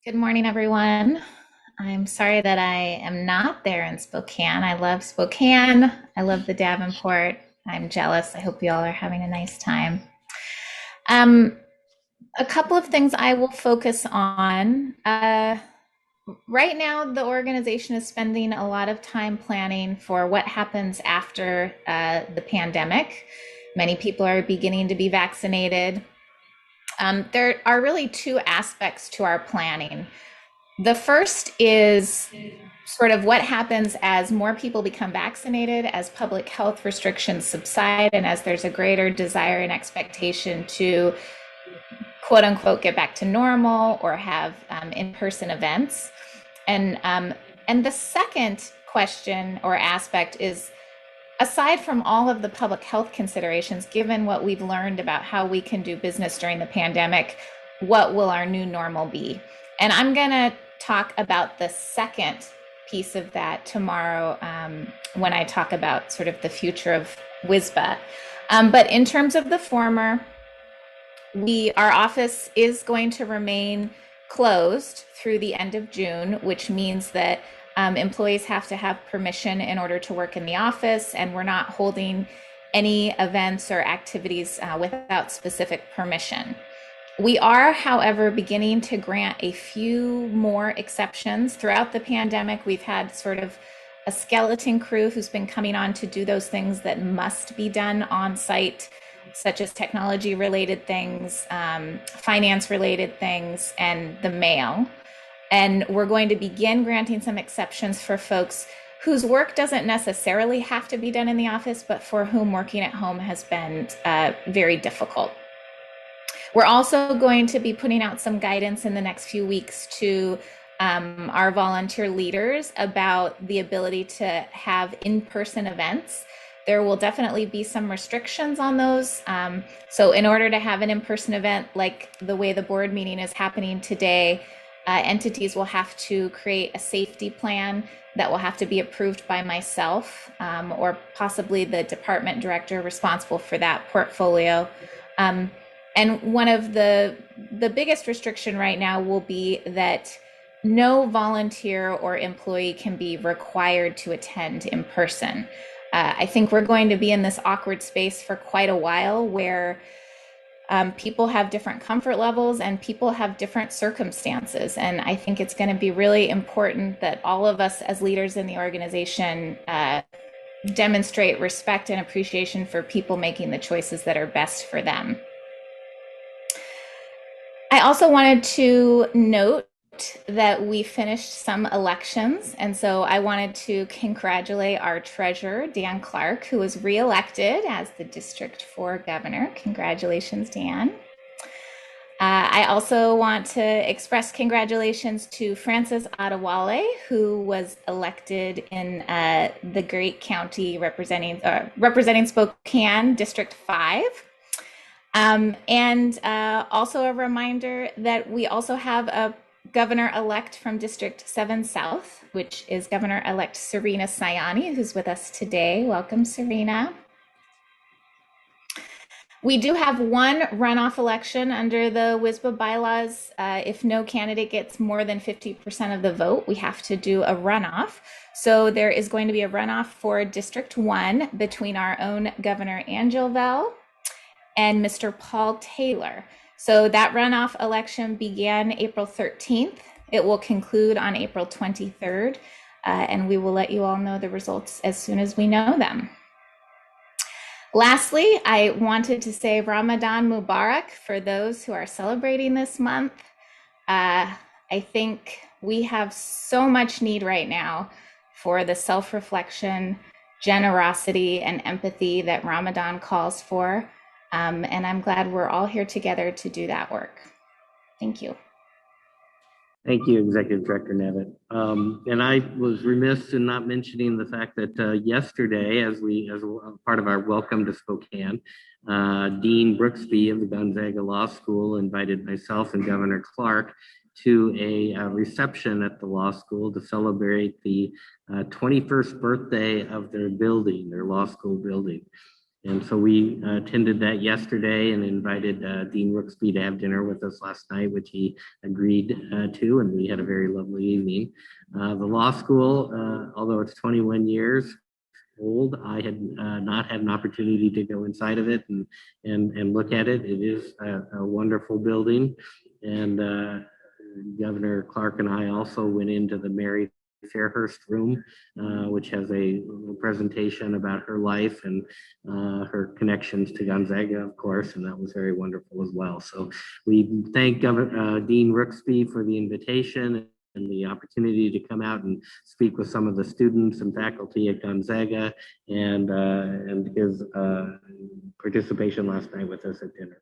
Good morning, everyone. I'm sorry that I am not there in Spokane. I love Spokane. I love the Davenport. I'm jealous. I hope you all are having a nice time. Um, a couple of things I will focus on. Right now, the organization is spending a lot of time planning for what happens after the pandemic. Many people are beginning to be vaccinated. There are really two aspects to our planning. The first is sort of what happens as more people become vaccinated, as public health restrictions subside, and as there's a greater desire and expectation to quote unquote get back to normal or have in-person events. And um, and the second question or aspect is, aside from all of the public health considerations, given what we've learned about how we can do business during the pandemic, what will our new normal be? And I'm going to talk about the second piece of that tomorrow when I talk about sort of the future of WISBA. But in terms of the former, our office is going to remain closed through the end of June, which means that employees have to have permission in order to work in the office, and we're not holding any events or activities without specific permission. We are, however, beginning to grant a few more exceptions. Throughout the pandemic, we've had sort of a skeleton crew who's been coming on to do those things that must be done on site, such as technology related things, finance related things, and the mail. And we're going to begin granting some exceptions for folks whose work doesn't necessarily have to be done in the office, but for whom working at home has been very difficult. We're also going to be putting out some guidance in the next few weeks to our volunteer leaders about the ability to have in-person events. There will definitely be some restrictions on those. So in order to have an in-person event like the way the board meeting is happening today, entities will have to create a safety plan that will have to be approved by myself or possibly the department director responsible for that portfolio. And one of the biggest restriction right now will be that no volunteer or employee can be required to attend in person. I think we're going to be in this awkward space for quite a while where people have different comfort levels and people have different circumstances. And I think it's going to be really important that all of us as leaders in the organization demonstrate respect and appreciation for people making the choices that are best for them. I also wanted to note that we finished some elections, and so I wanted to congratulate our treasurer, Dan Clark, who was reelected as the District 4 governor. Congratulations, Dan. I also want to express congratulations to Francis Adewale, who was elected in the great county representing Spokane, District 5. And also a reminder that we also have a governor-elect from District 7 South, which is Governor-elect Serena Sayani, who's with us today. Welcome, Serena. We do have one runoff election under the WISBA bylaws. If no candidate gets more than 50% of the vote, we have to do a runoff. So there is going to be a runoff for District 1 between our own Governor Angel Vell and Mr. Paul Taylor. So that runoff election began April 13th. It will conclude on April 23rd, and we will let you all know the results as soon as we know them. Lastly, I wanted to say Ramadan Mubarak for those who are celebrating this month. I think we have so much need right now for the self-reflection, generosity, and empathy that Ramadan calls for. And I'm glad we're all here together to do that work. Thank you. Thank you, Executive Director Nevitt. And I was remiss in not mentioning the fact that yesterday, as part of our welcome to Spokane, Dean Brooksby of the Gonzaga Law School invited myself and Governor Clark to a reception at the law school to celebrate the 21st birthday of their building, their law school building. And so we attended that yesterday and invited Dean Rooksby to have dinner with us last night, which he agreed to, and we had a very lovely evening. The law school, although it's 21 years old, I had not had an opportunity to go inside of it and look at it. It is a wonderful building, and Governor Clark and I also went into the Mary Fairhurst room, which has a presentation about her life and her connections to Gonzaga, of course, and that was very wonderful as well. So we thank Dean Rooksby for the invitation and the opportunity to come out and speak with some of the students and faculty at Gonzaga, and his participation last night with us at dinner.